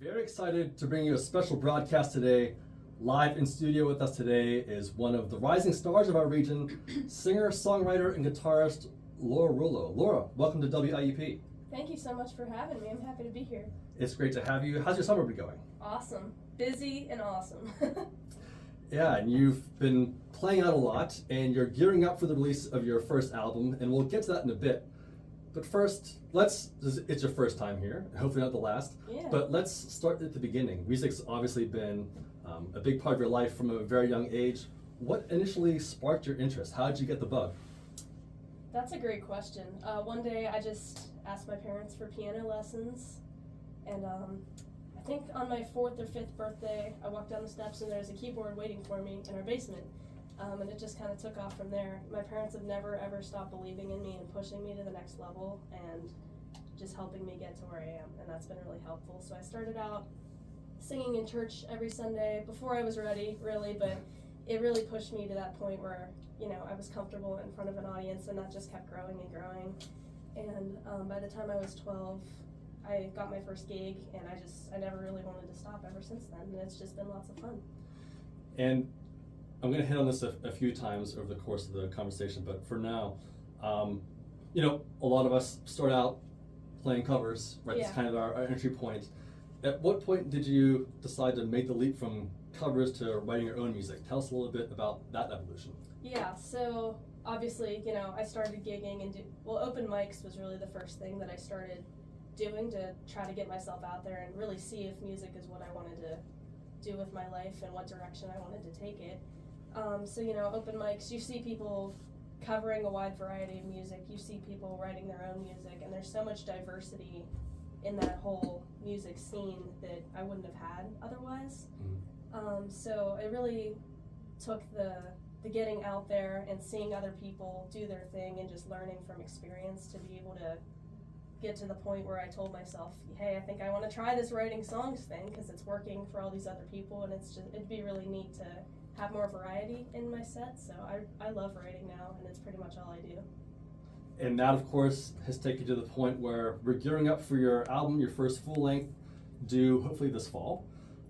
Very excited to bring you a special broadcast today. Live in studio with us today is one of the rising stars of our region, singer, songwriter, and guitarist Laura Rullo. Laura, welcome to WIUP. Thank you so much for having me. I'm happy to be here. It's great to have you. How's your summer been going? Awesome. Busy and awesome. Yeah, and you've been playing out a lot, and you're gearing up for the release of your first album, and we'll get to that in a bit. But first, it's your first time here, hopefully not the last, Yeah. but let's start at the beginning. Music's obviously been a big part of your life from a very young age. What initially sparked your interest? How did you get the bug? That's a great question. One day I just asked my parents for piano lessons, and I think on my 4th or 5th birthday, I walked down the steps and there was a keyboard waiting for me in our basement. And it just kind of took off from there. My parents have never ever stopped believing in me and pushing me to the next level and just helping me get to where I am, and that's been really helpful. So I started out singing in church every Sunday before I was ready, really, but it really pushed me to that point where, I was comfortable in front of an audience, and that just kept growing and growing. And by the time I was 12, I got my first gig, and I never really wanted to stop ever since then, and it's just been lots of fun. And I'm going to hit on this a few times over the course of the conversation, but for now, a lot of us start out playing covers, right? Yeah. It's kind of our entry point. At what point did you decide to make the leap from covers to writing your own music? Tell us a little bit about that evolution. Yeah, so obviously, I started gigging and open mics was really the first thing that I started doing to try to get myself out there and really see if music is what I wanted to do with my life and what direction I wanted to take it. Open mics, you see people covering a wide variety of music, you see people writing their own music, and there's so much diversity in that whole music scene that I wouldn't have had otherwise. So it really took the getting out there and seeing other people do their thing and just learning from experience to be able to get to the point where I told myself, hey, I think I want to try this writing songs thing because it's working for all these other people, and it'd be really neat to have more variety in my set. So I love writing now, and it's pretty much all I do. And that, of course, has taken you to the point where we're gearing up for your album, your first full length, due hopefully this fall.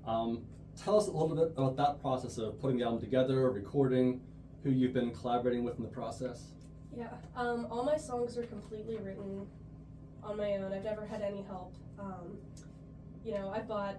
Tell us a little bit about that process of putting the album together, recording, who you've been collaborating with in the process. Yeah, all my songs are completely written on my own. I've never had any help. I bought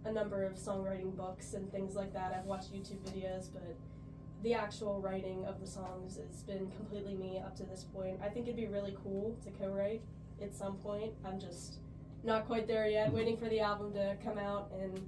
a number of songwriting books and things like that. I've watched YouTube videos, but the actual writing of the songs has been completely me up to this point. I think it'd be really cool to co-write at some point. I'm just not quite there yet, waiting for the album to come out, and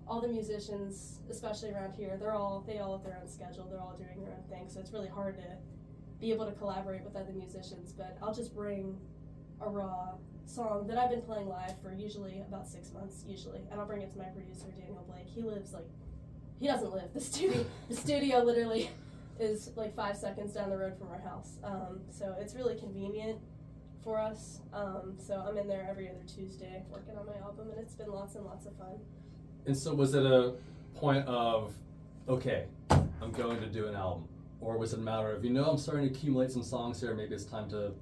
all the musicians, especially around here, they all have their own schedule, they're all doing their own thing, so it's really hard to be able to collaborate with other musicians, but I'll just bring a raw song that I've been playing live for usually about 6 months, and I'll bring it to my producer, Daniel Blake. He doesn't live. The studio literally is like 5 seconds down the road from our house, so it's really convenient for us. So I'm in there every other Tuesday working on my album, and it's been lots and lots of fun. And so was it a point of, okay, I'm going to do an album? Or was it a matter of, I'm starting to accumulate some songs here, maybe it's time to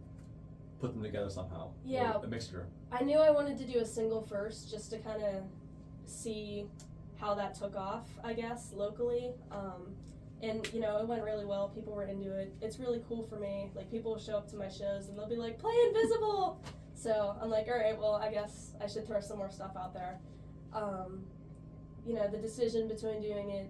put them together somehow? Yeah. Or a mixture? I knew I wanted to do a single first, just to kind of see how that took off, I guess, locally. And it went really well. People were into it. It's really cool for me. Like, people will show up to my shows and they'll be like, "Play Invisible!" So I'm like, all right, well, I guess I should throw some more stuff out there. The decision between doing it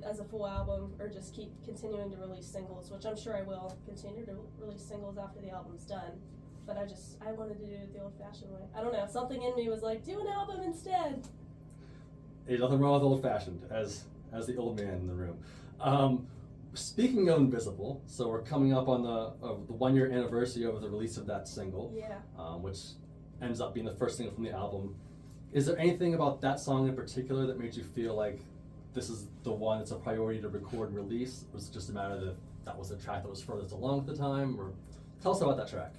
as a full album or just keep continuing to release singles, which I'm sure I will continue to release singles after the album's done. But I wanted to do it the old-fashioned way. I don't know, something in me was like, do an album instead. There's nothing wrong with old-fashioned, as the old man in the room. Speaking of Invisible, so we're coming up on the 1-year anniversary of the release of that single, which ends up being the first single from the album. Is there anything about that song in particular that made you feel like this is the one that's a priority to record and release? Or was it just a matter that was the track that was furthest along at the time? Or tell us about that track.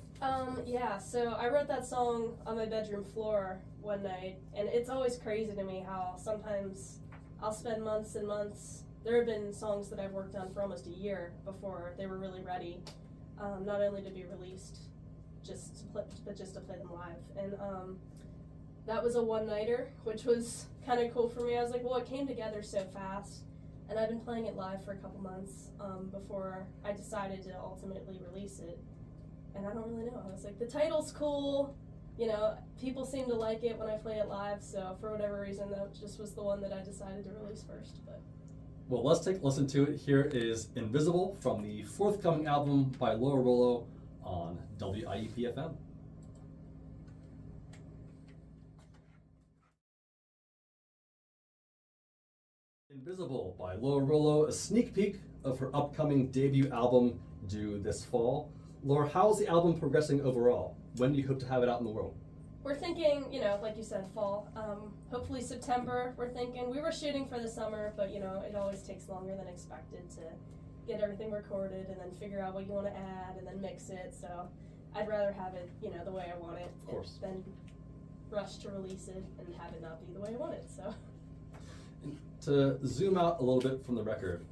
So I wrote that song on my bedroom floor one night, and it's always crazy to me how sometimes I'll spend months and months. There have been songs that I've worked on for almost a year before they were really ready, not only to be released, but just to play them live. And that was a one-nighter, which was kind of cool for me. I was like, well, it came together so fast, and I've been playing it live for a couple months before I decided to ultimately release it. And I don't really know. I was like, the title's cool. You know, people seem to like it when I play it live, so for whatever reason, that just was the one that I decided to release first. But well, let's take a listen to it. Here is Invisible from the forthcoming album by Laura Rollo on WIUP-FM. Invisible by Laura Rollo, a sneak peek of her upcoming debut album due this fall. Laura, how's the album progressing overall? When do you hope to have it out in the world? we're thinking, you know, like you said, fall. Hopefully September, we're thinking. We were shooting for the summer, but, you know, it always takes longer than expected to get everything recorded and then figure out what you want to add and then mix it. So I'd rather have it, you know, the way I want it than rush to release it and have it not be the way I want it. So to zoom out a little bit from the record,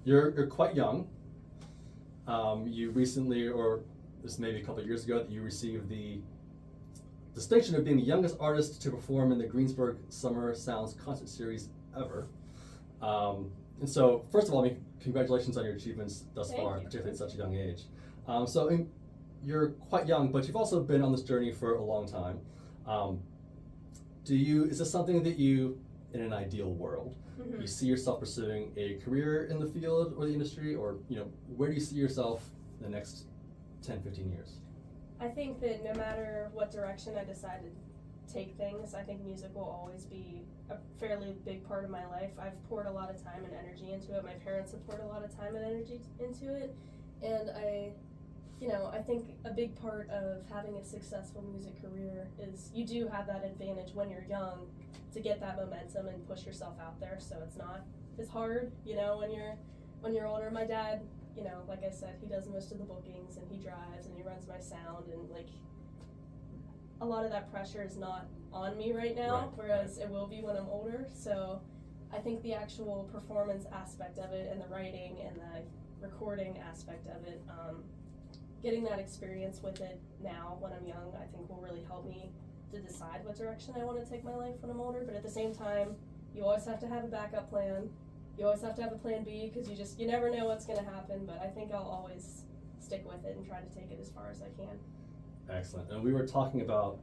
you're quite young. You recently, or this maybe a couple of years ago, that you received the distinction of being the youngest artist to perform in the Greensburg Summer Sounds concert series ever. And so, first of all, I mean, congratulations on your achievements thus far, particularly at such a young age. You're quite young, but you've also been on this journey for a long time. Is this something that you, in an ideal world, you see yourself pursuing a career in the field or the industry, or, you know, where do you see yourself in the next 10, 15 years? I think that no matter what direction I decide to take things, I think music will always be a fairly big part of my life. I've poured a lot of time and energy into it. My parents have poured a lot of time and energy into it. And I think a big part of having a successful music career is you do have that advantage when you're young to get that momentum and push yourself out there, so it's not as hard, you know, when you're older. My dad, you know, like I said, he does most of the bookings and he drives and he runs my sound, and like a lot of that pressure is not on me right now, whereas it will be when I'm older. So I think the actual performance aspect of it and the writing and the recording aspect of it, getting that experience with it now when I'm young, I think will really help me to decide what direction I want to take my life when I'm older. But at the same time, you always have to have a backup plan. You always have to have a plan B, because you never know what's going to happen. But I think I'll always stick with it and try to take it as far as I can. Excellent. And we were talking about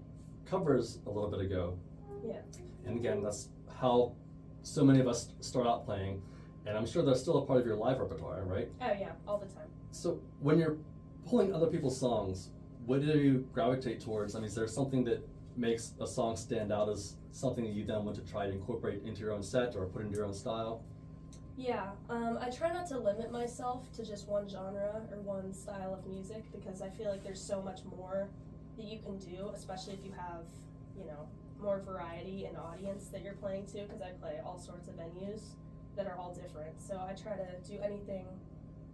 covers a little bit ago. Yeah. And again, that's how so many of us start out playing. And I'm sure that's still a part of your live repertoire, right? Oh yeah, all the time. So when you're pulling other people's songs, what do you gravitate towards? I mean, is there something that makes a song stand out as something that you then want to try to incorporate into your own set or put into your own style? Yeah, I try not to limit myself to just one genre or one style of music, because I feel like there's so much more that you can do, especially if you have, you know, more variety in audience that you're playing to, because I play all sorts of venues that are all different. So I try to do anything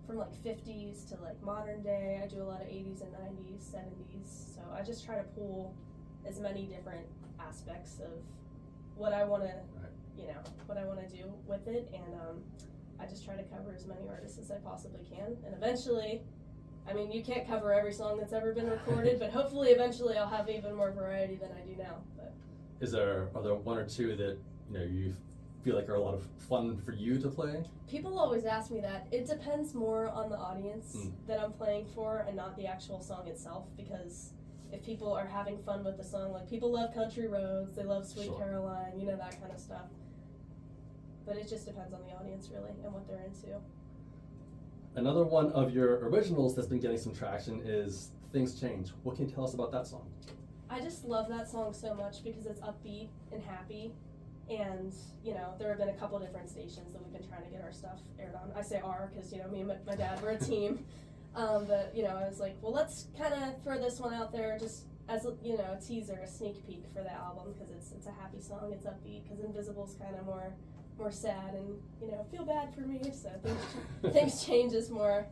from like 50s to like modern day. I do a lot of 80s and 90s, 70s. So I just try to pull as many different aspects of what I want to, what I want to do with it, and I just try to cover as many artists as I possibly can. And eventually, I mean, you can't cover every song that's ever been recorded, but hopefully eventually I'll have even more variety than I do now. But are there one or two that you feel like are a lot of fun for you to play? People always ask me that. It depends more on the audience that I'm playing for and not the actual song itself, because if people are having fun with the song, like people love Country Roads, they love Sweet Caroline, that kind of stuff. But it just depends on the audience, really, and what they're into. Another one of your originals that's been getting some traction is Things Change. What can you tell us about that song? I just love that song so much because it's upbeat and happy. And, there have been a couple different stations that we've been trying to get our stuff aired on. I say our because, me and my dad, we're a team. But, I was like, well, let's kind of throw this one out there just as, a teaser, a sneak peek for the album, because it's a happy song, it's upbeat, because Invisible's kind of more sad and, feel bad for me. So things change is more,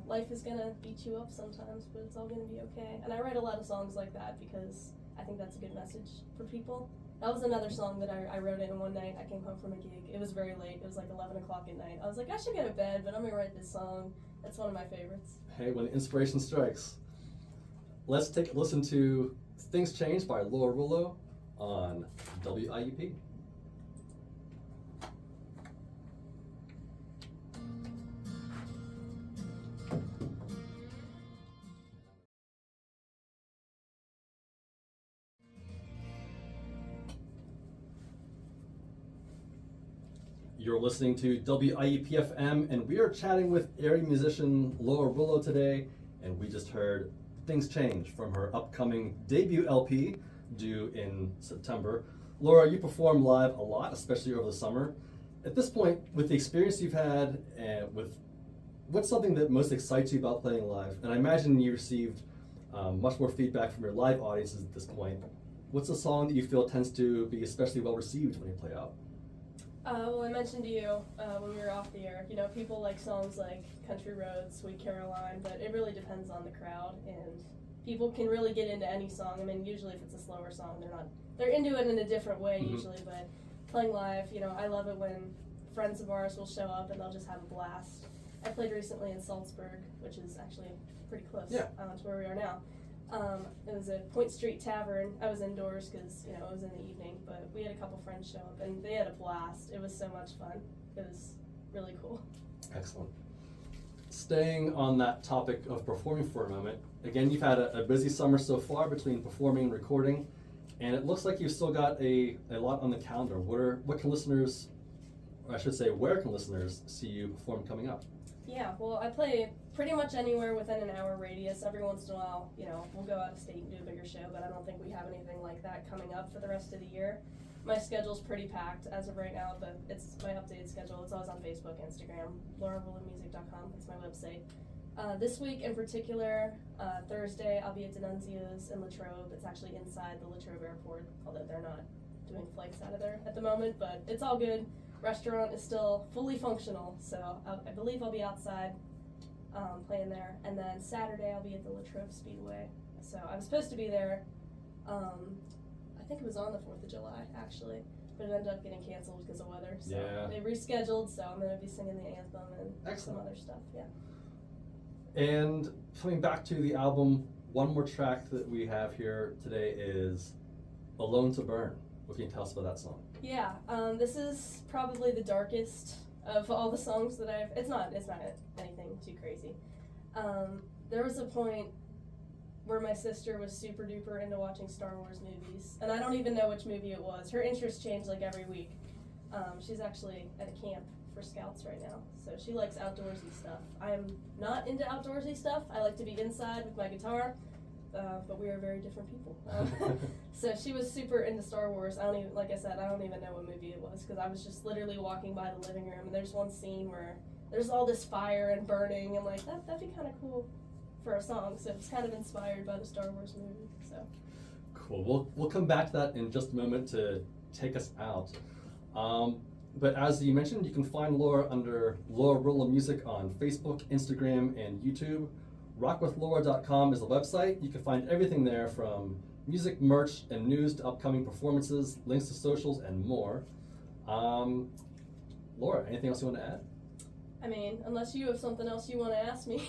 life is going to beat you up sometimes, but it's all going to be okay. And I write a lot of songs like that because I think that's a good message for people. That was another song that I wrote in one night. I came home from a gig. It was very late. It was like 11 o'clock at night. I was like, I should go to bed, but I'm going to write this song. It's one of my favorites. Hey, when inspiration strikes. Let's take a listen to Things Change by Laura Rullo on WIUP. You're listening to WIUP-FM, and we are chatting with area musician Laura Rullo today, and we just heard Things Change from her upcoming debut LP due in September. Laura, you perform live a lot, especially over the summer. At this point, with the experience you've had, and what's something that most excites you about playing live? And I imagine you received much more feedback from your live audiences at this point. What's a song that you feel tends to be especially well received when you play out? Well, I mentioned to you when we were off the air, people like songs like Country Roads, Sweet Caroline, but it really depends on the crowd, and people can really get into any song. I mean, usually if it's a slower song, they're into it in a different way usually, but playing live, I love it when friends of ours will show up and they'll just have a blast. I played recently in Salzburg, which is actually pretty close to where we are now. It was a Point Street Tavern. I was indoors because, it was in the evening, but we had a couple friends show up and they had a blast. It was so much fun. It was really cool. Excellent. Staying on that topic of performing for a moment, again, you've had a busy summer so far between performing and recording, and it looks like you've still got a lot on the calendar. What can listeners, or I should say, where can listeners see you perform coming up? Yeah, well, I play pretty much anywhere within an hour radius. Every once in a while, we'll go out of state and do a bigger show, but I don't think we have anything like that coming up for the rest of the year. My schedule's pretty packed as of right now, but it's my updated schedule. It's always on Facebook, Instagram, laurarullomusic.com. It's my website. This week in particular, Thursday, I'll be at D'Annunzio's in Latrobe. It's actually inside the Latrobe airport, although they're not doing flights out of there at the moment, but it's all good. Restaurant is still fully functional, so I believe I'll be outside playing there. And then Saturday I'll be at the Latrobe Speedway. So I was supposed to be there, I think it was on the 4th of July actually, but it ended up getting canceled because of weather. So they rescheduled, so I'm going to be singing the anthem and some other stuff, And coming back to the album, one more track that we have here today is Alone to Burn. What can you tell us about that song? Yeah, this is probably the darkest of all the songs that it's not anything too crazy. There was a point where my sister was super duper into watching Star Wars movies, and I don't even know which movie it was. Her interests change like every week. She's actually at a camp for Scouts right now, so she likes outdoorsy stuff. I am not into outdoorsy stuff. I like to be inside with my guitar, but we are very different people. So she was super into Star Wars. Like I said, I don't even know what movie it was because I was just literally walking by the living room and there's one scene where there's all this fire and burning. I'm like, that'd be kind of cool for a song. So it's kind of inspired by the Star Wars movie. So cool. We'll come back to that in just a moment to take us out. But as you mentioned, you can find Laura under Laura Rullo Music on Facebook, Instagram, and YouTube. Rockwithlaura.com is the website. You can find everything there from music, merch, and news to upcoming performances, links to socials, and more. Laura, anything else you want to add? I mean, unless you have something else you want to ask me.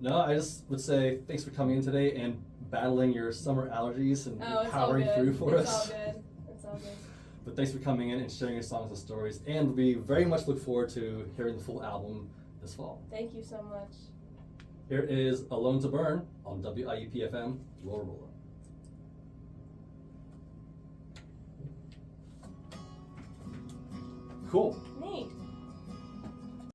No, I just would say thanks for coming in today and battling your summer allergies and powering through for us. It's all good. But thanks for coming in and sharing your songs and stories, and we very much look forward to hearing the full album this fall. Thank you so much. Here is Alone to Burn on WIUP-FM, Laura Rullo. Cool.